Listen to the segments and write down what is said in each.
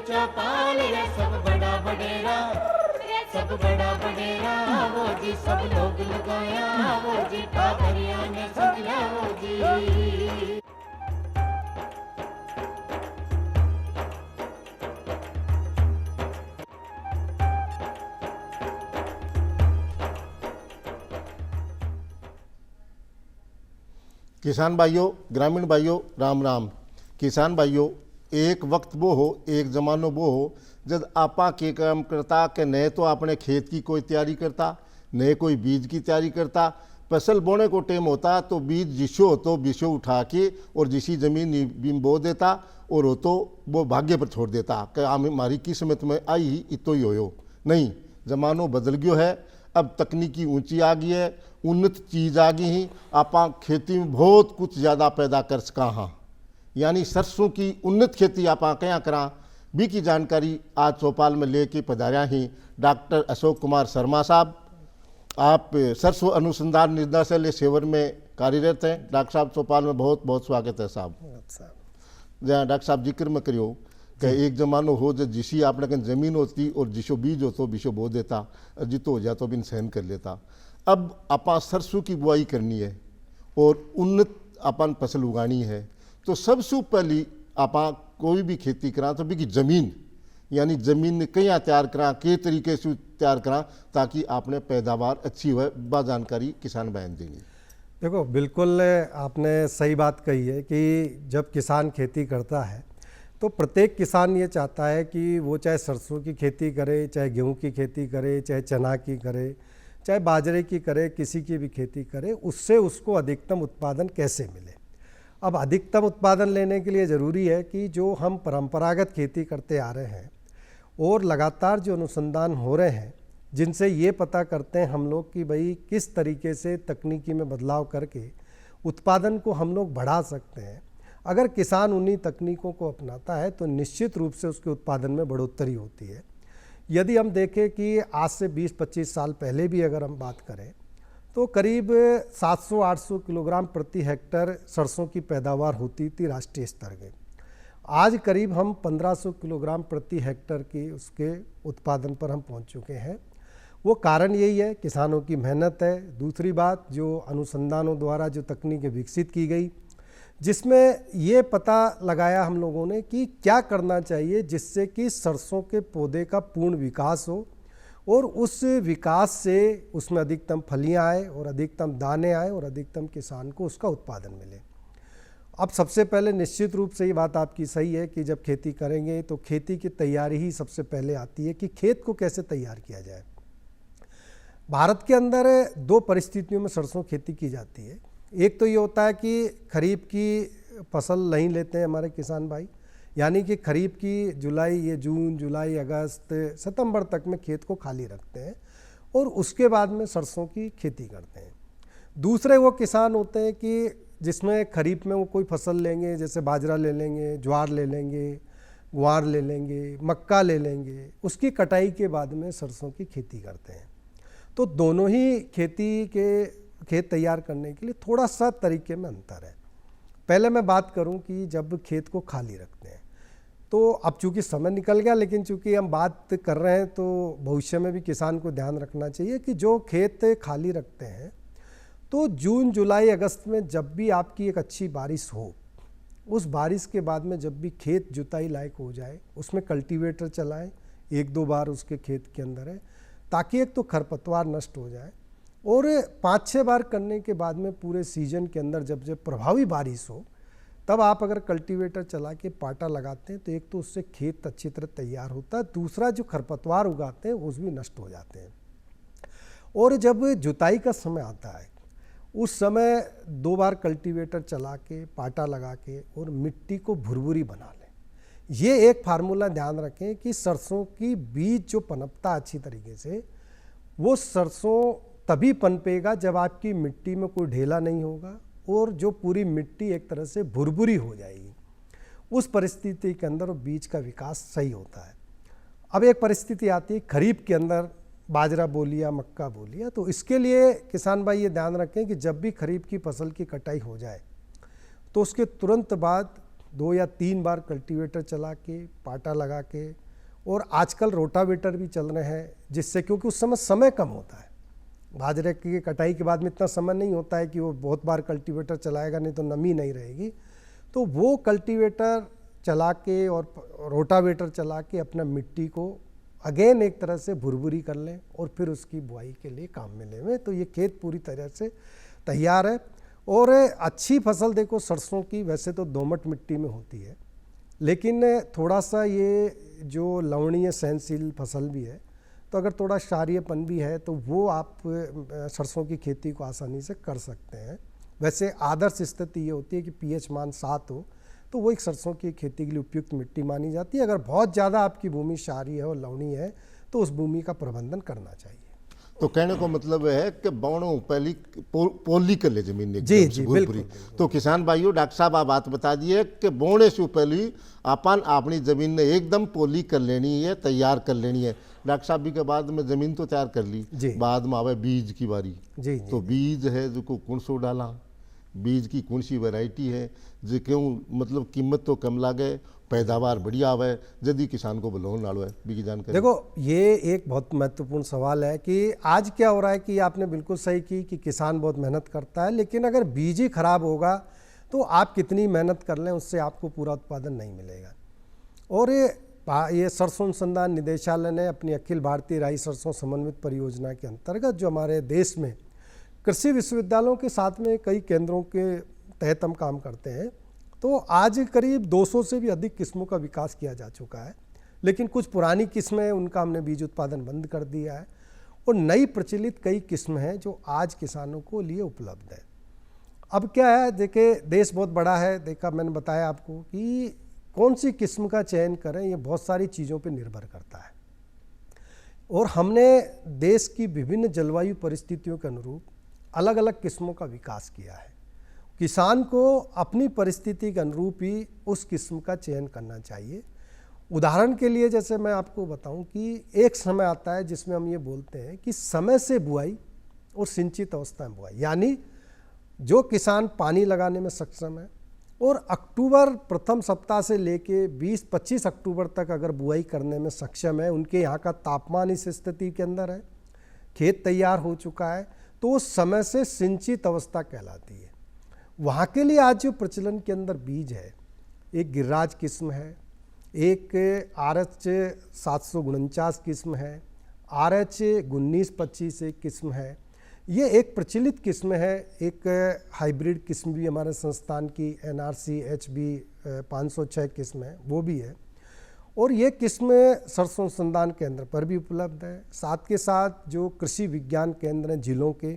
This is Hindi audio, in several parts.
चौपाल रे सब बड़ा बडेरा, सब बड़ा बडेरा वो जी, सब लोग लगाया वो जी, ठाकरिया ने संगला वो जी। किसान भाइयों, ग्रामीण भाइयों, राम राम। किसान भाइयों, एक वक्त वो हो, एक ज़मानो वो हो जब आपा के काम करता कि नए तो अपने खेत की कोई तैयारी करता, नए कोई बीज की तैयारी करता। फसल बोने को टाइम होता तो बीज जिसो हो तो बिसो उठा के और जिसी ज़मीन में बो देता, और हो तो वो भाग्य पर छोड़ देता कि हमारी किस्मत में आई ही इतो ही हो। नहीं, ज़मानो बदल गयो है। अब तकनीकी ऊंची आ गई है, उन्नत चीज़ आ गई ही। आप खेती में बहुत कुछ ज़्यादा पैदा कर सका हाँ, यानी सरसों की उन्नत खेती आप क्या करा भी की जानकारी आज चौपाल में लेके पधारा ही डॉक्टर अशोक कुमार शर्मा साहब। आप सरसों अनुसंधान निदेशालय सेवर में कार्यरत हैं। डॉक्टर साहब, चौपाल में बहुत बहुत स्वागत है साहब। जहाँ डॉक्टर साहब जिक्र में करियो कि एक जमानो हो जो जिसी आपने कहीं जमीन होती और जिसो बीज हो तो बिशो बो देता, जितो हो जाए तो बिन सहन कर लेता। अब आपा सरसों की बुआई करनी है और उन्नत अपन फसल उगानी है, तो सबसे पहली आपा कोई भी खेती करा तो भी की जमीन, यानी जमीन कहीं तैयार करा, के तरीके से तैयार करा ताकि आपने पैदावार अच्छी हो, बा जानकारी किसान बहन देंगे। देखो, बिल्कुल आपने सही बात कही है कि जब किसान खेती करता है तो प्रत्येक किसान ये चाहता है कि वो चाहे सरसों की खेती करे, चाहे गेहूं की खेती करे, चाहे चना की करे, चाहे बाजरे की करे, किसी की भी खेती करे, उससे उसको अधिकतम उत्पादन कैसे मिले। अब अधिकतम उत्पादन लेने के लिए ज़रूरी है कि जो हम परंपरागत खेती करते आ रहे हैं और लगातार जो अनुसंधान हो रहे हैं, जिनसे ये पता करते हैं हम लोग कि भाई किस तरीके से तकनीकी में बदलाव करके उत्पादन को हम लोग बढ़ा सकते हैं। अगर किसान उन्हीं तकनीकों को अपनाता है तो निश्चित रूप से उसके उत्पादन में बढ़ोतरी होती है। यदि हम देखें कि आज से 20-25 साल पहले भी अगर हम बात करें तो करीब 700-800 किलोग्राम प्रति हेक्टर सरसों की पैदावार होती थी राष्ट्रीय स्तर के। आज करीब हम 1500 किलोग्राम प्रति हेक्टर की उसके उत्पादन पर हम पहुंच चुके हैं। वो कारण यही है, किसानों की मेहनत है। दूसरी बात, जो अनुसंधानों द्वारा जो तकनीकें विकसित की गई, जिसमें ये पता लगाया हम लोगों ने कि क्या करना चाहिए जिससे कि सरसों के पौधे का पूर्ण विकास हो और उस विकास से उसमें अधिकतम फलियां आए और अधिकतम दाने आए और अधिकतम किसान को उसका उत्पादन मिले। अब सबसे पहले निश्चित रूप से ये बात आपकी सही है कि जब खेती करेंगे तो खेती की तैयारी ही सबसे पहले आती है कि खेत को कैसे तैयार किया जाए। भारत के अंदर दो परिस्थितियों में सरसों खेती की जाती है। एक तो ये होता है कि खरीफ की फसल नहीं लेते हैं हमारे किसान भाई, यानी कि खरीफ की जून जुलाई अगस्त सितंबर तक में खेत को खाली रखते हैं और उसके बाद में सरसों की खेती करते हैं। दूसरे वो किसान होते हैं कि जिसमें खरीफ में वो कोई फसल लेंगे, जैसे बाजरा ले लेंगे, ज्वार ले लेंगे, ग्वार ले लेंगे, मक्का ले लेंगे, उसकी कटाई के बाद में सरसों की खेती करते हैं। तो दोनों ही खेत तैयार करने के लिए थोड़ा सा तरीके में अंतर है। पहले मैं बात करूं कि जब खेत को खाली रखते हैं तो अब चूंकि समय निकल गया, लेकिन चूंकि हम बात कर रहे हैं तो भविष्य में भी किसान को ध्यान रखना चाहिए कि जो खेत खाली रखते हैं तो जून जुलाई अगस्त में जब भी आपकी एक अच्छी बारिश हो, उस बारिश के बाद में जब भी खेत जुताई लायक हो जाए, उसमें कल्टीवेटर चलाएं 1-2 बार उसके खेत के अंदर है, ताकि एक तो खरपतवार नष्ट हो जाए और 5-6 बार करने के बाद में पूरे सीजन के अंदर जब प्रभावी बारिश हो तब आप अगर कल्टीवेटर चला के पाटा लगाते हैं तो एक तो उससे खेत अच्छी तरह तैयार होता है, दूसरा जो खरपतवार उगाते हैं उस भी नष्ट हो जाते हैं। और जब जुताई का समय आता है उस समय 2 बार कल्टीवेटर चला के पाटा लगा के और मिट्टी को भुरभुरी बना लें। ये एक फार्मूला ध्यान रखें कि सरसों की बीज जो पनपता अच्छी तरीके से, वो सरसों तभी पनपेगा जब आपकी मिट्टी में कोई ढेला नहीं होगा और जो पूरी मिट्टी एक तरह से भुरभुरी हो जाएगी। उस परिस्थिति के अंदर बीज का विकास सही होता है। अब एक परिस्थिति आती है खरीफ के अंदर, बाजरा बो लिया, मक्का बो लिया, तो इसके लिए किसान भाई ये ध्यान रखें कि जब भी खरीफ की फसल की कटाई हो जाए तो उसके तुरंत बाद 2 या 3 बार कल्टीवेटर चला के, पाटा लगा के, और आजकल रोटावेटर भी चल रहे हैं, जिससे क्योंकि उस समय कम होता है। बाजरे की कटाई के बाद में इतना समय नहीं होता है कि वो बहुत बार कल्टीवेटर चलाएगा, नहीं तो नमी नहीं रहेगी। तो वो कल्टीवेटर चला के और रोटावेटर चला के अपना मिट्टी को अगेन एक तरह से भुरभुरी कर लें और फिर उसकी बुआई के लिए काम में लें। तो ये खेत पूरी तरह से तैयार है। और अच्छी फसल देखो सरसों की वैसे तो दोमट मिट्टी में होती है, लेकिन थोड़ा सा ये जो लवणीय सहनशील फसल भी है, तो अगर थोड़ा क्षारीयपन भी है तो वो आप सरसों की खेती को आसानी से कर सकते हैं। वैसे आदर्श स्थिति ये होती है कि पीएच मान 7 हो, तो वो एक सरसों की खेती के लिए उपयुक्त मिट्टी मानी जाती है। अगर बहुत ज़्यादा आपकी भूमि क्षारीय है और लवणीय है तो उस भूमि का प्रबंधन करना चाहिए। तो कहने को मतलब है कि बौणों पहली पोली कर ले जमीन जी जी बिल्कुल। तो किसान भाइयों, डॉक्टर साहब आप बात बता दिए कि बोने से पहले अपन अपनी जमीन ने एकदम पोली कर लेनी है, तैयार कर लेनी है। डॉक्टर साहब भी के बाद में जमीन तो तैयार कर ली, बाद में आवे बीज की बारी। जी तो बीज है जो को कौन सो डाला, बीज की कौन सी वैरायटी है जो क्यों मतलब कीमत तो कम लागे, पैदावार बढ़िया आवे, यदि किसान को बलोन नालो है भी की जानकारी। देखो ये एक बहुत महत्वपूर्ण सवाल है कि आज क्या हो रहा है कि आपने बिल्कुल सही की कि किसान बहुत मेहनत करता है, लेकिन अगर बीज ही खराब होगा तो आप कितनी मेहनत कर लें उससे आपको पूरा उत्पादन नहीं मिलेगा। और ये सरसों अनुसंधान निदेशालय ने अपनी अखिल भारतीय राई सरसों समन्वित परियोजना के अंतर्गत जो हमारे देश में कृषि विश्वविद्यालयों के साथ में कई केंद्रों के तहत हम काम करते हैं, तो आज करीब 200 से भी अधिक किस्मों का विकास किया जा चुका है। लेकिन कुछ पुरानी किस्में उनका हमने बीज उत्पादन बंद कर दिया है और नई प्रचलित कई किस्म हैं जो आज किसानों को लिए उपलब्ध है। अब क्या है, देखिए देश बहुत बड़ा है, देखा मैंने बताया आपको कि कौन सी किस्म का चयन करें ये बहुत सारी चीज़ों पर निर्भर करता है। और हमने देश की विभिन्न जलवायु परिस्थितियों के अनुरूप अलग अलग किस्मों का विकास किया है। किसान को अपनी परिस्थिति के अनुरूप ही उस किस्म का चयन करना चाहिए। उदाहरण के लिए जैसे मैं आपको बताऊं कि एक समय आता है जिसमें हम ये बोलते हैं कि समय से बुआई और सिंचित अवस्था में बुआई, यानी जो किसान पानी लगाने में सक्षम है और अक्टूबर प्रथम सप्ताह से लेके 20-25 अक्टूबर तक अगर बुआई करने में सक्षम है, उनके यहाँ का तापमान इस स्थिति के अंदर है, खेत तैयार हो चुका है, तो उस समय से सिंचित अवस्था कहलाती है। वहाँ के लिए आज जो प्रचलन के अंदर बीज है, एक गिरिराज किस्म है, एक RH 749 किस्म है, RH 1925 एक किस्म है, ये एक प्रचलित किस्म है। एक हाइब्रिड किस्म भी हमारे संस्थान की NRC HB 506 किस्म है, वो भी है। और ये किस्म सरसों अनुसंधान केंद्र पर भी उपलब्ध है। साथ के साथ जो कृषि विज्ञान केंद्र हैं जिलों के,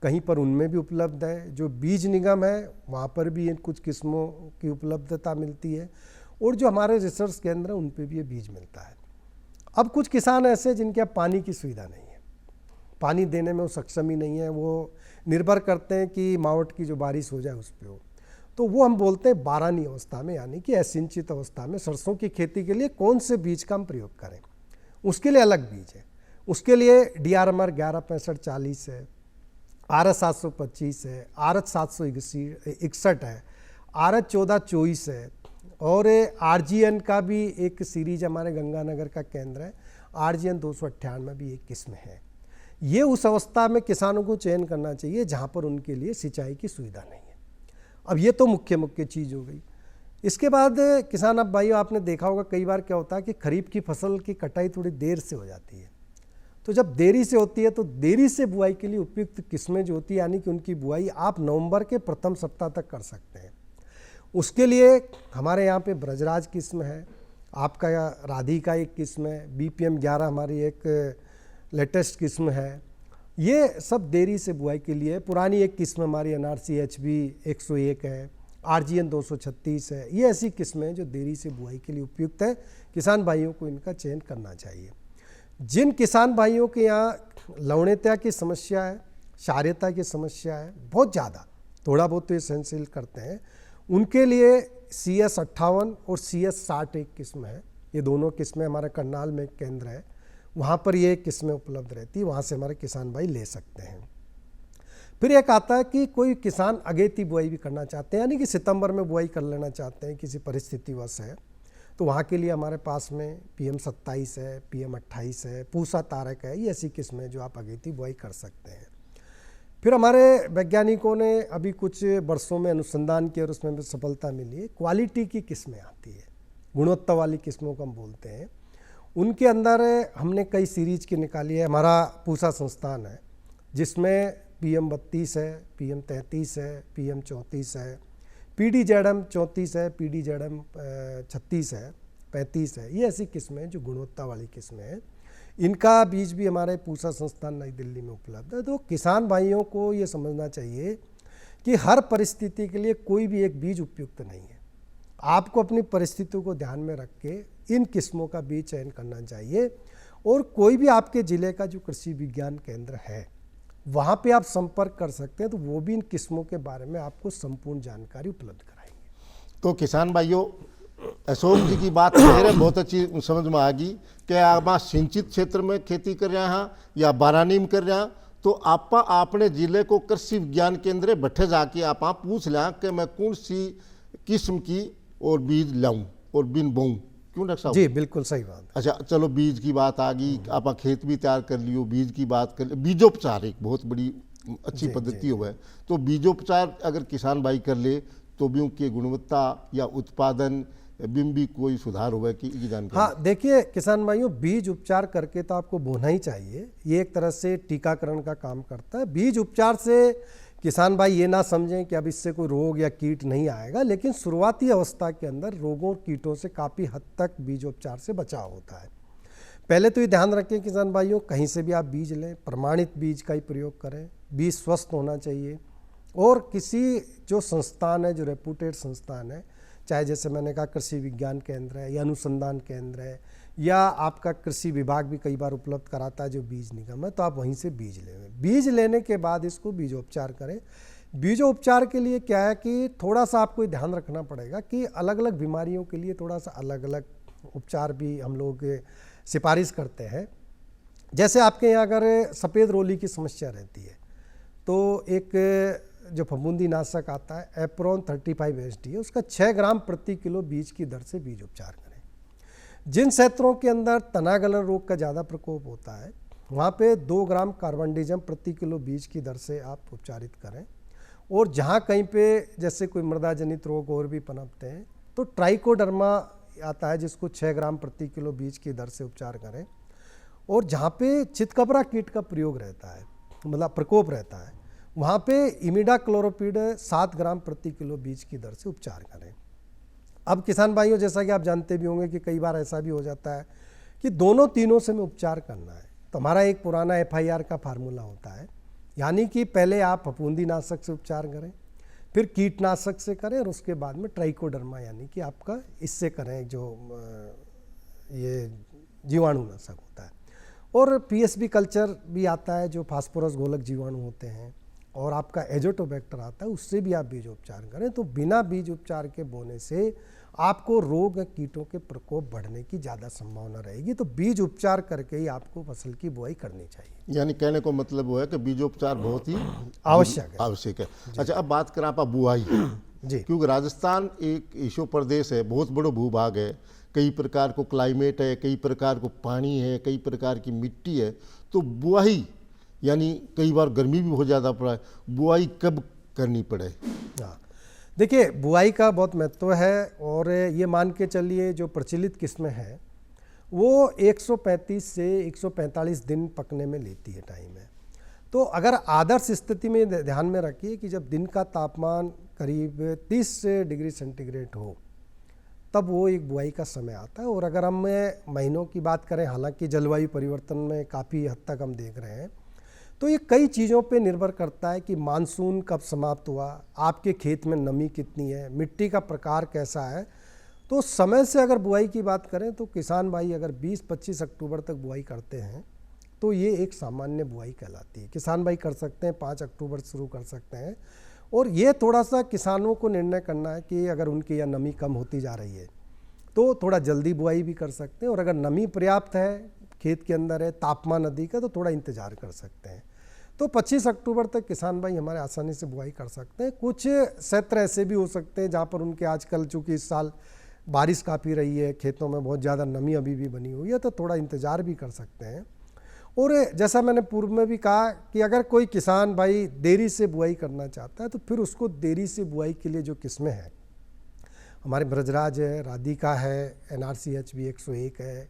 कहीं पर उनमें भी उपलब्ध है। जो बीज निगम है वहाँ पर भी इन कुछ किस्मों की उपलब्धता मिलती है और जो हमारे रिसर्च केंद्र हैं उन पर भी ये बीज मिलता है। अब कुछ किसान ऐसे हैं जिनके यहाँ पानी की सुविधा नहीं है, पानी देने में वो सक्षम ही नहीं है, वो निर्भर करते हैं कि मावठ की जो बारिश हो जाए उस पर हो, तो वो हम बोलते हैं बारानी अवस्था में, यानी कि असिंचित अवस्था में सरसों की खेती के लिए कौन से बीज का हम प्रयोग करें, उसके लिए अलग बीज है। उसके लिए DRMR 1165-40 है, RH 725 है, RH 761 है, RH 1424 है, और RGN का भी एक सीरीज हमारे गंगानगर का केंद्र है, RGN 298 भी एक किस्म है। ये उस अवस्था में किसानों को चयन करना चाहिए जहाँ पर उनके लिए सिंचाई की सुविधा नहीं है। अब ये तो मुख्य चीज़ हो गई। इसके बाद किसान, अब भाइयों आपने देखा होगा कई बार क्या होता है कि खरीफ की फसल की कटाई थोड़ी देर से हो जाती है, तो जब देरी से होती है तो देरी से बुआई के लिए उपयुक्त किस्में जो होती है, यानी कि उनकी बुआई आप नवंबर के प्रथम सप्ताह तक कर सकते हैं। उसके लिए हमारे यहाँ पे ब्रजराज किस्म है, आपका राधिका एक किस्म है, BPM 11 हमारी एक लेटेस्ट किस्म है। ये सब देरी से बुआई के लिए। पुरानी एक किस्म हमारी NRC HB 101 है, RGN 236 है। ये ऐसी किस्में हैं जो देरी से बुआई के लिए उपयुक्त है। किसान भाइयों को इनका चयन करना चाहिए। जिन किसान भाइयों के यहाँ लवणीयता की समस्या है, क्षारीयता की समस्या है बहुत ज़्यादा, थोड़ा बहुत तो ये सहनशील करते हैं, उनके लिए CS 58 और CS 60 एक किस्म है। ये दोनों किस्में हमारे करनाल में एक केंद्र है, वहाँ पर ये किस्में उपलब्ध रहती है, वहाँ से हमारे किसान भाई ले सकते हैं। फिर एक आता है कि कोई किसान अगेती बुआई भी करना चाहते हैं, यानी कि सितंबर में बुआई कर लेना चाहते हैं, किसी परिस्थितिवश है, तो वहाँ के लिए हमारे पास में PM27 है, PM28 है, पूसा तारक है, ये ऐसी किस्में जो आप अगेती बुआई कर सकते हैं। फिर हमारे वैज्ञानिकों ने अभी कुछ वर्षों में अनुसंधान किया और उसमें भी सफलता मिली है। क्वालिटी की किस्में आती है, गुणवत्ता वाली किस्मों को हम बोलते हैं, उनके अंदर हमने कई सीरीज की निकाली है। हमारा पूसा संस्थान है जिसमें PM32 है, PM33 है, PM34 है, PDZM 34 है, PDZM 36 है, 35 है, ये ऐसी किस्में जो गुणवत्ता वाली किस्में हैं। इनका बीज भी हमारे पूसा संस्थान नई दिल्ली में उपलब्ध है। तो किसान भाइयों को ये समझना चाहिए कि हर परिस्थिति के लिए कोई भी एक बीज उपयुक्त नहीं है। आपको अपनी परिस्थितियों को ध्यान में रख के इन किस्मों का बीज चयन करना चाहिए, और कोई भी आपके ज़िले का जो कृषि विज्ञान केंद्र है वहाँ पे आप संपर्क कर सकते हैं, तो वो भी इन किस्मों के बारे में आपको संपूर्ण जानकारी उपलब्ध कराएंगे। तो किसान भाइयों, अशोक जी की बात मेरे बहुत अच्छी समझ में आ गई कि आप सिंचित क्षेत्र में खेती कर रहे हैं या बारानी में कर रहे हैं, तो आप अपने जिले को कृषि विज्ञान केंद्र बैठे जाके आप पूछ लें कि मैं कौन सी किस्म की और बीज लाऊं और बिन बोऊं, क्यों डॉक्टर साहब? जी बिल्कुल सही बात। अच्छा चलो, बीज की बात आ गई, आप खेत भी तैयार कर लियो, बीज की बात कर लियो। बीजोपचार एक बहुत बड़ी अच्छी पद्धति हो है, तो बीजोपचार अगर किसान भाई कर ले तो भी उनकी गुणवत्ता या उत्पादन बिन भी कोई सुधार हुआ कि ये जानकारी? हाँ देखिए किसान भाइयों, बीज उपचार करके तो आपको बोना ही चाहिए, ये एक तरह से टीकाकरण का काम करता है। बीज उपचार से किसान भाई ये ना समझें कि अब इससे कोई रोग या कीट नहीं आएगा, लेकिन शुरुआती अवस्था के अंदर रोगों और कीटों से काफ़ी हद तक बीजोपचार से बचाव होता है। पहले तो ये ध्यान रखें किसान भाइयों, कहीं से भी आप बीज लें, प्रमाणित बीज का ही प्रयोग करें, बीज स्वस्थ होना चाहिए, और किसी जो संस्थान है, जो रेपुटेड संस्थान है, चाहे जैसे मैंने कहा कृषि विज्ञान केंद्र है या अनुसंधान केंद्र है, या आपका कृषि विभाग भी कई बार उपलब्ध कराता है जो बीज निगम है, तो आप वहीं से बीज लें। बीज लेने के बाद इसको बीजोपचार करें। बीजोपचार के लिए क्या है कि थोड़ा सा आपको ध्यान रखना पड़ेगा कि अलग अलग बीमारियों के लिए थोड़ा सा अलग अलग उपचार भी हम लोग सिफारिश करते हैं। जैसे आपके यहाँ अगर सफ़ेद रोली की समस्या रहती है, तो एक जो फफूंदी नाशक आता है एप्रोन 35 SD, उसका 6 ग्राम प्रति किलो बीज की दर से बीज उपचार करें। जिन क्षेत्रों के अंदर तना गलन रोग का ज़्यादा प्रकोप होता है वहाँ पे 2 ग्राम कार्बनडिजम प्रति किलो बीज की दर से आप उपचारित करें, और जहाँ कहीं पे जैसे कोई मृदा जनित रोग और भी पनपते हैं तो ट्राइकोडर्मा आता है जिसको 6 ग्राम प्रति किलो बीज की दर से उपचार करें, और जहाँ पे चितकबरा कीट का प्रयोग रहता है, मतलब प्रकोप रहता है, वहाँ पे इमिडाक्लोरोपिड 7 ग्राम प्रति किलो बीज की दर से उपचार करें। अब किसान भाइयों, जैसा कि आप जानते भी होंगे कि कई बार ऐसा भी हो जाता है कि दोनों तीनों से में उपचार करना है, तो हमारा एक पुराना FIR का फार्मूला होता है, यानी कि पहले आप फफूंदी नाशक से उपचार करें, फिर कीटनाशक से करें, और उसके बाद में ट्राइकोडर्मा यानी कि आपका इससे करें जो ये जीवाणुनाशक होता है, और PSB कल्चर भी आता है जो फास्फोरस घोलक जीवाणु होते हैं, और आपका एजोटोबैक्टर आता है, उससे भी आप बीज उपचार करें। तो बिना बीज उपचार के बोने से आपको रोग कीटों के प्रकोप बढ़ने की ज़्यादा संभावना रहेगी। तो बीज उपचार करके ही आपको फसल की बुआई करनी चाहिए। यानी कहने को मतलब वो है कि बीजोपचार बहुत ही आवश्यक है। अच्छा, अब बात करें आप बुआई जी, क्योंकि राजस्थान एक ऐसा प्रदेश है, बहुत बड़ा भूभाग है, कई प्रकार को क्लाइमेट है, कई प्रकार को पानी है, कई प्रकार की मिट्टी है, तो बुआई यानी कई बार गर्मी भी बहुत ज़्यादा पड़ा है, बुआई कब करनी पड़े? हाँ देखिए, बुआई का बहुत महत्व है, और ये मान के चलिए जो प्रचलित किस्में हैं वो 135 से 145 दिन पकने में लेती है, टाइम है। तो अगर आदर्श स्थिति में ध्यान में रखिए कि जब दिन का तापमान करीब 30 डिग्री सेंटीग्रेड हो तब वो एक बुआई का समय आता है। और अगर हम महीनों की बात करें, हालांकि जलवायु परिवर्तन में काफ़ी हद तक हम देख रहे हैं, तो ये कई चीज़ों पे निर्भर करता है कि मानसून कब समाप्त हुआ, आपके खेत में नमी कितनी है, मिट्टी का प्रकार कैसा है। तो समय से अगर बुआई की बात करें तो किसान भाई अगर 20-25 अक्टूबर तक बुआई करते हैं तो ये एक सामान्य बुआई कहलाती है। किसान भाई कर सकते हैं, 5 अक्टूबर शुरू कर सकते हैं। और ये थोड़ा सा किसानों को निर्णय करना है कि अगर उनकी या नमी कम होती जा रही है तो थोड़ा जल्दी बुआई भी कर सकते हैं, और अगर नमी पर्याप्त है, खेत के अंदर है, तापमान अधिक है, तो थोड़ा इंतज़ार कर सकते हैं। तो 25 अक्टूबर तक किसान भाई हमारे आसानी से बुआई कर सकते हैं। कुछ क्षेत्र ऐसे भी हो सकते हैं जहाँ पर उनके आजकल चूँकि इस साल बारिश काफ़ी रही है, खेतों में बहुत ज़्यादा नमी अभी भी बनी हुई है, तो थोड़ा इंतज़ार भी कर सकते हैं। और जैसा मैंने पूर्व में भी कहा कि अगर कोई किसान भाई देरी से बुआई करना चाहता है तो फिर उसको देरी से बुआई के लिए जो किस्में हैं, हमारे ब्रजराज है, राधिका है, NRCH भी 101 है,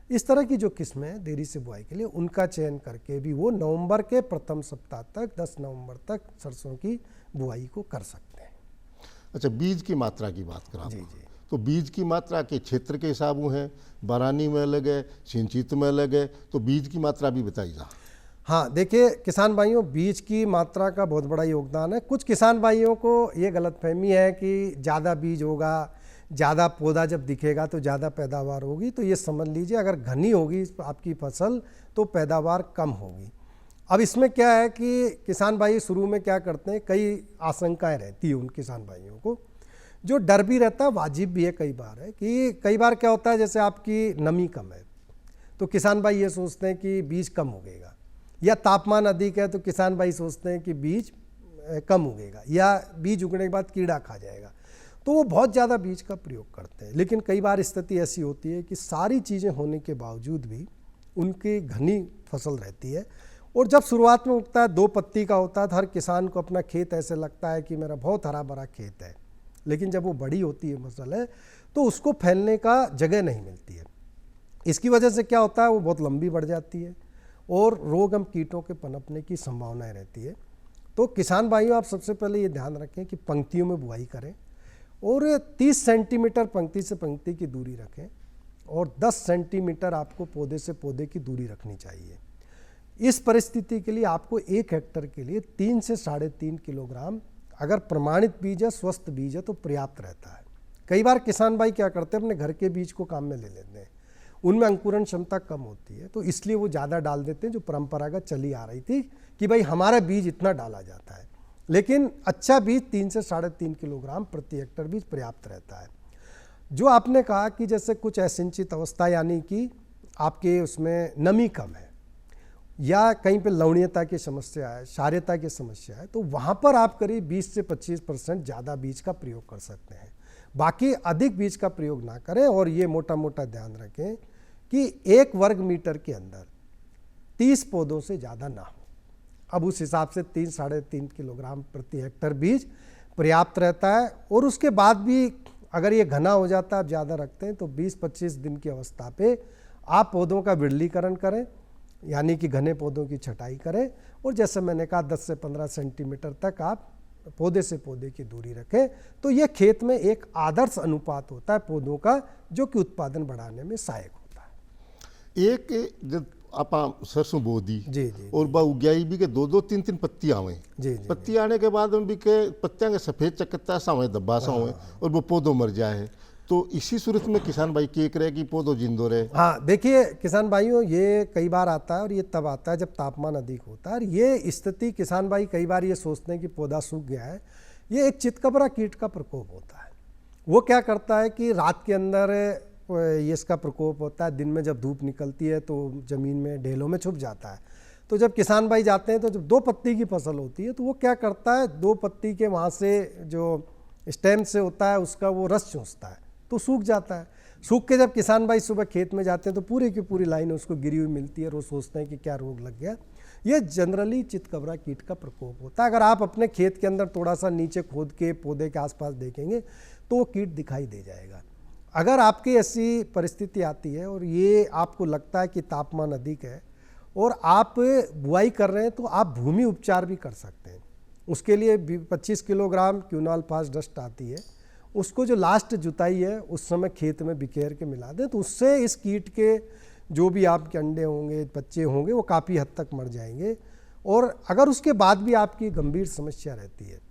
इस तरह की जो किस्में हैं देरी से बुआई के लिए, उनका चयन करके भी वो नवंबर के प्रथम सप्ताह तक 10 नवंबर तक सरसों की बुआई को कर सकते हैं। अच्छा, बीज की मात्रा की बात करा जी जी। तो बीज की मात्रा के क्षेत्र के हिसाब हैं, बारानी में अलग है, सिंचित में अलग है, तो बीज की मात्रा भी बताई जा। हाँ देखिए किसान भाइयों, बीज की मात्रा का बहुत बड़ा योगदान है। कुछ किसान भाइयों को ये गलतफहमी है कि ज़्यादा बीज होगा, ज़्यादा पौधा जब दिखेगा तो ज़्यादा पैदावार होगी। तो ये समझ लीजिए अगर घनी होगी आपकी फसल तो पैदावार कम होगी। अब इसमें क्या है कि किसान भाई शुरू में क्या करते हैं, कई आशंकाएं रहती है उन किसान भाइयों को, जो डर भी रहता है, वाजिब भी है कई बार, है कि कई बार क्या होता है जैसे आपकी नमी कम है तो किसान भाई ये सोचते हैं कि बीज कम उगेगा, या तापमान अधिक है तो किसान भाई सोचते हैं कि बीज कम उगेगा, या बीज उगने के बाद कीड़ा खा जाएगा, तो वो बहुत ज़्यादा बीज का प्रयोग करते हैं। लेकिन कई बार स्थिति ऐसी होती है कि सारी चीज़ें होने के बावजूद भी उनकी घनी फसल रहती है। और जब शुरुआत में उगता है 2 पत्ती का होता है तो हर किसान को अपना खेत ऐसे लगता है कि मेरा बहुत हरा भरा खेत है, लेकिन जब वो बड़ी होती है फसल है तो उसको फैलने का जगह नहीं मिलती है। इसकी वजह से क्या होता है, वो बहुत लंबी बढ़ जाती है और रोग एवं कीटों के पनपने की संभावनाएं रहती है। तो किसान भाइयों, आप सबसे पहले ये ध्यान रखें कि पंक्तियों में बुआई करें और 30 सेंटीमीटर पंक्ति से पंक्ति की दूरी रखें और 10 सेंटीमीटर आपको पौधे से पौधे की दूरी रखनी चाहिए। इस परिस्थिति के लिए आपको 1 हेक्टर के लिए 3 से 3.5 किलोग्राम अगर प्रमाणित बीज है, स्वस्थ बीज है तो पर्याप्त रहता है। कई बार किसान भाई क्या करते हैं, अपने घर के बीज को काम में ले लेते हैं, उनमें अंकुरण क्षमता कम होती है तो इसलिए वो ज़्यादा डाल देते हैं, जो परंपरागत चली आ रही थी कि भाई हमारा बीज इतना डाला जाता है। लेकिन अच्छा बीज 3 से 3.5 किलोग्राम प्रति हेक्टर बीज पर्याप्त रहता है। जो आपने कहा कि जैसे कुछ असिंचित अवस्था यानी कि आपके उसमें नमी कम है या कहीं पे लवणीयता की समस्या है, क्षारीयता की समस्या है, तो वहाँ पर आप करीब 20 से 25% ज़्यादा बीज का प्रयोग कर सकते हैं। बाकी अधिक बीज का प्रयोग ना करें और ये मोटा मोटा ध्यान रखें कि 1 वर्ग मीटर के अंदर 30 पौधों से ज़्यादा ना हो। अब उस हिसाब से 3-3.5 किलोग्राम प्रति हेक्टर बीज पर्याप्त रहता है। और उसके बाद भी अगर ये घना हो जाता है, आप ज़्यादा रखते हैं, तो 20-25 दिन की अवस्था पे आप पौधों का बिरलीकरण करें, यानी कि घने पौधों की छटाई करें। और जैसे मैंने कहा 10 से 15 सेंटीमीटर तक आप पौधे से पौधे की दूरी रखें। तो ये खेत में एक आदर्श अनुपात होता है पौधों का, जो कि उत्पादन बढ़ाने में सहायक होता है। एक जब आप सरसों बो दी जी जी और बा उग्याई भी के 2-2 3-3 पत्ती आवे, जी जी पत्ती आने के बाद भी के पत्तियां के सफेद चकत्ता सा हुए, दब्बा सा हुए और वो पौधों मर जाए, तो इसी सूरत में किसान भाई के रहे कि पौधों जिंदो रहे। हाँ देखिए किसान भाइयों, ये कई बार आता है और ये तब आता है जब तापमान अधिक होता है। और ये स्थिति किसान भाई कई बार ये सोचते हैं कि पौधा सूख गया है, ये एक चितकबरा कीट का प्रकोप होता है। वो क्या करता है कि रात के अंदर ये इसका प्रकोप होता है, दिन में जब धूप निकलती है तो ज़मीन में ढेलों में छुप जाता है। तो जब किसान भाई जाते हैं तो जब 2 पत्ती की फसल होती है तो वो क्या करता है, 2 पत्ती के वहाँ से जो स्टेम से होता है उसका वो रस चूसता है तो सूख जाता है। सूख के जब किसान भाई सुबह खेत में जाते हैं तो पूरी की पूरी लाइन उसको गिरी हुई मिलती है और वो सोचते हैं कि क्या रोग लग गया। ये जनरली चितकबरा कीट का प्रकोप होता है। अगर आप अपने खेत के अंदर थोड़ा सा नीचे खोद के पौधे के आसपास देखेंगे तो वो कीट दिखाई दे जाएगा। अगर आपकी ऐसी परिस्थिति आती है और ये आपको लगता है कि तापमान अधिक है और आप बुआई कर रहे हैं तो आप भूमि उपचार भी कर सकते हैं। उसके लिए 25 किलोग्राम क्यूनाल फास्ट डस्ट आती है, उसको जो लास्ट जुताई है उस समय खेत में बिखेर के मिला दें तो उससे इस कीट के जो भी आपके अंडे होंगे, बच्चे होंगे, वो काफ़ी हद तक मर जाएंगे। और अगर उसके बाद भी आपकी गंभीर समस्या रहती है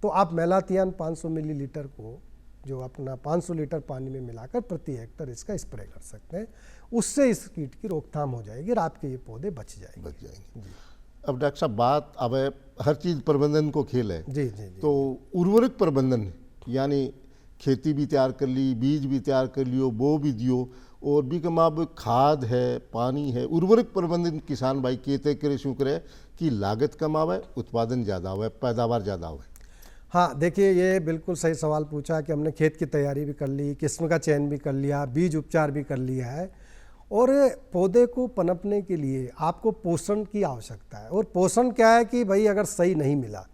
तो आप मेलाथियान 500 मिलीलीटर को जो अपना 500 लीटर पानी में मिलाकर प्रति हेक्टर इसका स्प्रे कर सकते हैं। उससे इस कीट की रोकथाम हो जाएगी और आपके ये पौधे बच जाएंगे। जी। अब डॉक्टर साहब बात अब हर चीज़ प्रबंधन को खेल है। जी जी जी। तो उर्वरक प्रबंधन यानी खेती भी तैयार कर ली, बीज भी तैयार कर लियो, बो भी दियो, और भी कमाब खाद है, पानी है, उर्वरक प्रबंधन किसान भाई केते करे शू करे कि लागत कम आवे, उत्पादन ज़्यादा आवे, पैदावार ज़्यादा आवे। हाँ, देखिए ये बिल्कुल सही सवाल पूछा कि हमने खेत की तैयारी भी कर ली, किस्म का चयन भी कर लिया, बीज उपचार भी कर लिया है, और पौधे को पनपने के लिए आपको पोषण की आवश्यकता है। और पोषण क्या है कि भाई अगर सही नहीं मिला,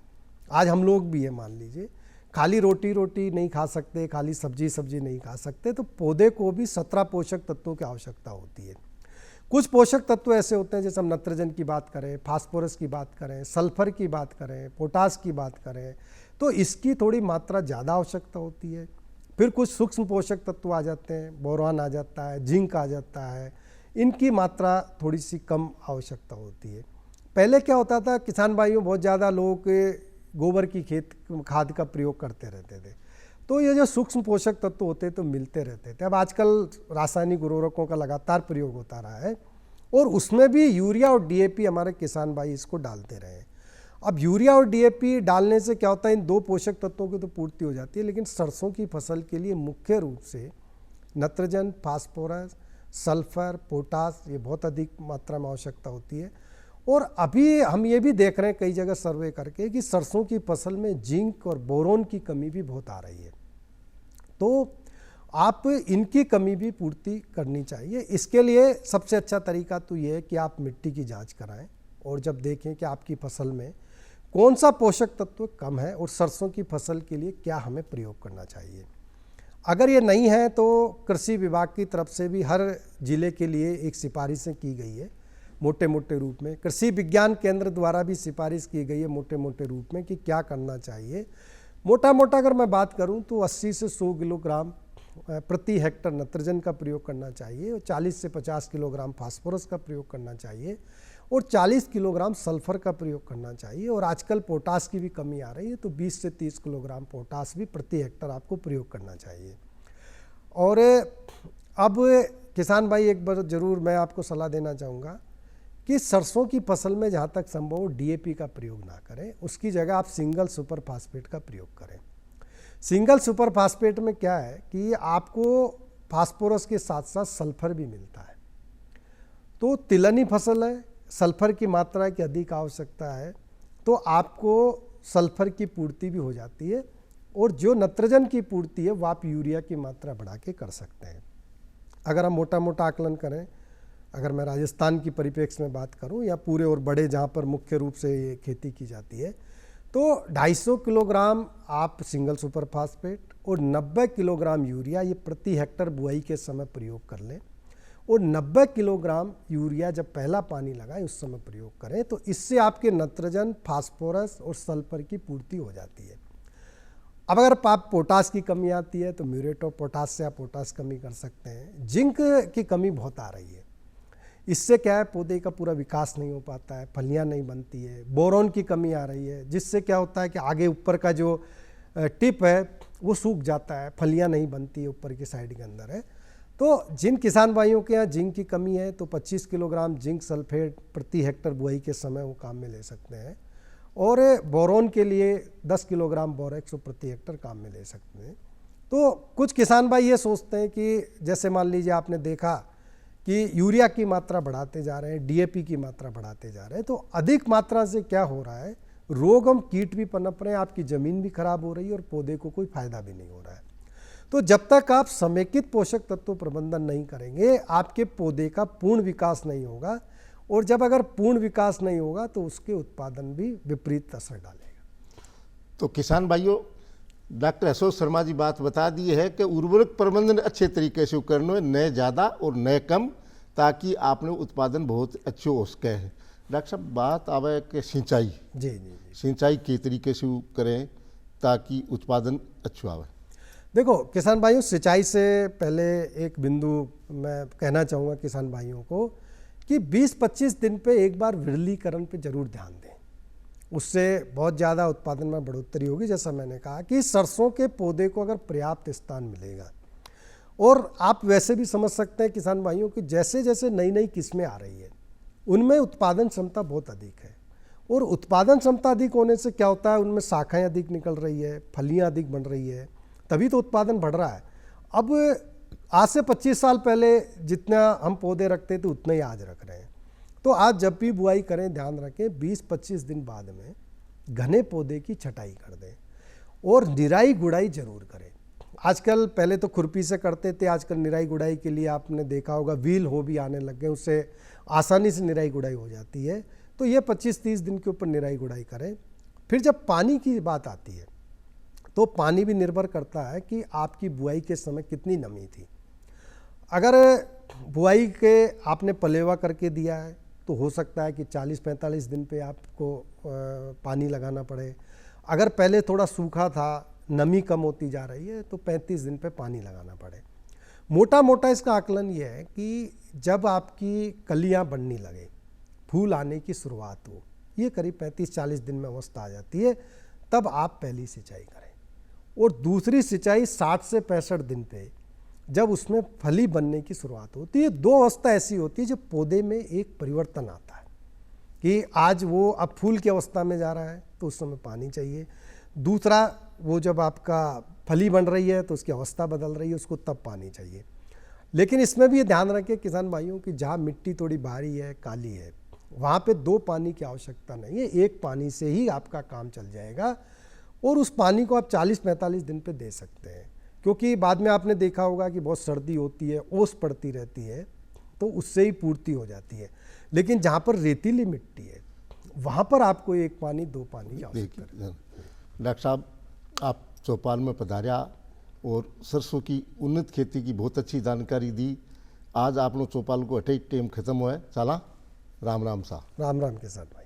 आज हम लोग भी है, मान लीजिए खाली रोटी नहीं खा सकते, खाली सब्जी नहीं खा सकते, तो पौधे को भी 17 पोषक तत्वों की आवश्यकता होती है। कुछ पोषक तत्व ऐसे होते हैं, जैसे हम नाइट्रोजन की बात करें, फास्फोरस की बात करें, सल्फर की बात करें, पोटास की बात करें, तो इसकी थोड़ी मात्रा ज़्यादा आवश्यकता होती है। फिर कुछ सूक्ष्म पोषक तत्व आ जाते हैं, बोरान आ जाता है, जिंक आ जाता है, इनकी मात्रा थोड़ी सी कम आवश्यकता होती है। पहले क्या होता था, किसान भाइयों बहुत ज़्यादा लोग गोबर की खाद का प्रयोग करते रहते थे, तो ये जो सूक्ष्म पोषक तत्व होते तो मिलते रहते थे। अब आजकल रासायनिक उर्वरकों का लगातार प्रयोग होता रहा है, और उसमें भी यूरिया और डीएपी हमारे किसान भाई इसको डालते रहे। अब यूरिया और डीएपी डालने से क्या होता है, इन 2 पोषक तत्वों की तो पूर्ति हो जाती है, लेकिन सरसों की फसल के लिए मुख्य रूप से नाइट्रोजन, फास्फोरस, सल्फर, पोटास, ये बहुत अधिक मात्रा में आवश्यकता होती है। और अभी हम ये भी देख रहे हैं कई जगह सर्वे करके कि सरसों की फसल में जिंक और बोरोन की कमी भी बहुत आ रही है, तो आप इनकी कमी भी पूर्ति करनी चाहिए। इसके लिए सबसे अच्छा तरीका तो ये है कि आप मिट्टी की जांच कराएं, और जब देखें कि आपकी फसल में कौन सा पोषक तत्व कम है और सरसों की फसल के लिए क्या हमें प्रयोग करना चाहिए। अगर ये नहीं है तो कृषि विभाग की तरफ से भी हर जिले के लिए एक सिफारिशें की गई है मोटे मोटे रूप में। कृषि विज्ञान केंद्र द्वारा भी सिफारिश की गई है मोटे मोटे रूप में कि क्या करना चाहिए। मोटा मोटा अगर मैं बात करूं तो 80 से 100 किलोग्राम प्रति हेक्टर नाइट्रोजन का प्रयोग करना चाहिए, और 40 से 50 किलोग्राम फास्फोरस का प्रयोग करना चाहिए, और 40 किलोग्राम सल्फर का प्रयोग करना चाहिए। और आजकल पोटास की भी कमी आ रही है, तो 20 से 30 किलोग्राम पोटास भी प्रति हेक्टर आपको प्रयोग करना चाहिए। और अब किसान भाई एक बार ज़रूर मैं आपको सलाह देना चाहूँगा कि सरसों की फसल में जहाँ तक संभव हो डीएपी का प्रयोग ना करें, उसकी जगह आप सिंगल सुपर फास्फेट का प्रयोग करें। सिंगल सुपर फास्फेट में क्या है कि आपको फास्फोरस के साथ साथ सल्फर भी मिलता है, तो तिलहनी फसल है, सल्फर की मात्रा की अधिक आवश्यकता है, तो आपको सल्फर की पूर्ति भी हो जाती है, और जो नाइट्रोजन की पूर्ति है वो आप यूरिया की मात्रा बढ़ा के कर सकते हैं। अगर हम मोटा मोटा आकलन करें, अगर मैं राजस्थान की परिप्रेक्ष्य में बात करूं या पूरे और बड़े जहां पर मुख्य रूप से ये खेती की जाती है, तो 250 किलोग्राम आप सिंगल सुपर फास्फेट और 90 किलोग्राम यूरिया ये प्रति हेक्टर बुआई के समय प्रयोग कर लें, और 90 किलोग्राम यूरिया जब पहला पानी लगाएं उस समय प्रयोग करें, तो इससे आपके नाइट्रोजन, फास्फोरस और सल्फर की पूर्ति हो जाती है। अब अगर आप पोटास की कमी आती है तो म्यूरेट ऑफ पोटास से आप पोटास कमी कर सकते हैं। जिंक की कमी बहुत आ रही है, इससे क्या है पौधे का पूरा विकास नहीं हो पाता है, फलियां नहीं बनती है। बोरोन की कमी आ रही है, जिससे क्या होता है कि आगे ऊपर का जो टिप है वो सूख जाता है, फलियां नहीं बनती है ऊपर की साइड के अंदर है। तो जिन किसान भाइयों के यहाँ जिंक की कमी है तो 25 किलोग्राम जिंक सल्फेट प्रति हेक्टर बुआई के समय वो काम में ले सकते हैं, और बोरोन के लिए 10 किलोग्राम बोरेक्स प्रति हेक्टर काम में ले सकते हैं। तो कुछ किसान भाई ये सोचते हैं कि जैसे मान लीजिए आपने देखा कि यूरिया की मात्रा बढ़ाते जा रहे हैं, डीएपी की मात्रा बढ़ाते जा रहे हैं, तो अधिक मात्रा से क्या हो रहा है, रोग एवं कीट भी पनप रहे हैं, आपकी ज़मीन भी खराब हो रही है और पौधे को कोई फायदा भी नहीं हो रहा है। तो जब तक आप समेकित पोषक तत्व प्रबंधन नहीं करेंगे, आपके पौधे का पूर्ण विकास नहीं होगा, और जब अगर पूर्ण विकास नहीं होगा तो उसके उत्पादन भी विपरीत असर डालेगा। तो किसान भाइयों, डॉक्टर अशोक शर्मा जी बात बता दी है कि उर्वरक प्रबंधन अच्छे तरीके से करना है, न ज़्यादा और न कम, ताकि आपने उत्पादन बहुत अच्छे हो सके। डॉक्टर साहब बात आवे कि सिंचाई, जी, सिंचाई के तरीके से करें ताकि उत्पादन अच्छा आवे। देखो किसान भाइयों, सिंचाई से पहले एक बिंदु मैं कहना चाहूँगा किसान भाइयों को कि 20-25 दिन पे एक बार विरलीकरण पे जरूर ध्यान दें, उससे बहुत ज़्यादा उत्पादन में बढ़ोतरी होगी। जैसा मैंने कहा कि सरसों के पौधे को अगर पर्याप्त स्थान मिलेगा, और आप वैसे भी समझ सकते हैं किसान भाइयों कि जैसे जैसे नई नई किस्में आ रही है उनमें उत्पादन क्षमता बहुत अधिक है, और उत्पादन क्षमता अधिक होने से क्या होता है, उनमें शाखाएँ अधिक निकल रही है, फलियाँ अधिक बन रही है, तभी तो उत्पादन बढ़ रहा है। अब आज से 25 साल पहले जितना हम पौधे रखते थे उतने ही आज रख रहे हैं। तो आज जब भी बुआई करें ध्यान रखें 20-25 दिन बाद में घने पौधे की छटाई कर दें और निराई गुड़ाई जरूर करें। आजकल पहले तो खुरपी से करते थे, आजकल निराई गुड़ाई के लिए आपने देखा होगा व्हील हो भी आने लग गए, उससे आसानी से निराई गुड़ाई हो जाती है। तो ये 25-30 दिन के ऊपर निराई गुड़ाई करें। फिर जब पानी की बात आती है तो पानी भी निर्भर करता है कि आपकी बुआई के समय कितनी नमी थी। अगर बुआई के आपने पलेवा करके दिया है तो हो सकता है कि 40-45 दिन पे आपको पानी लगाना पड़े। अगर पहले थोड़ा सूखा था, नमी कम होती जा रही है, तो 35 दिन पे पानी लगाना पड़े। मोटा मोटा इसका आकलन ये है कि जब आपकी कलियां बनने लगे, फूल आने की शुरुआत हो, ये करीब 35-40 दिन में अवस्था आ जाती है, तब आप पहली सिंचाई करें। और दूसरी सिंचाई 60 से 65 दिन पे, जब उसमें फली बनने की शुरुआत होती है। 2 अवस्था ऐसी होती है जब पौधे में एक परिवर्तन आता है कि आज वो अब फूल की अवस्था में जा रहा है तो उस समय पानी चाहिए। दूसरा, वो जब आपका फली बन रही है तो उसकी अवस्था बदल रही है, उसको तब पानी चाहिए। लेकिन इसमें भी ये ध्यान रखें किसान भाइयों कि जहाँ मिट्टी थोड़ी भारी है, काली है, वहाँ पे 2 पानी की आवश्यकता नहीं है, 1 पानी से ही आपका काम चल जाएगा। और उस पानी को आप 40-45 दिन पे दे सकते हैं, क्योंकि बाद में आपने देखा होगा कि बहुत सर्दी होती है, ओस पड़ती रहती है, तो उससे ही पूर्ति हो जाती है। लेकिन जहाँ पर रेतीली मिट्टी है वहाँ पर आपको 1 पानी 2 पानी की आवश्यकता है। डॉक्टर साहब, आप चौपाल में पधारा और सरसों की उन्नत खेती की बहुत अच्छी जानकारी दी। आज आप लोग चौपाल को अठे टाइम खत्म हुआ है, चला राम राम सा। राम राम के साथ भाई।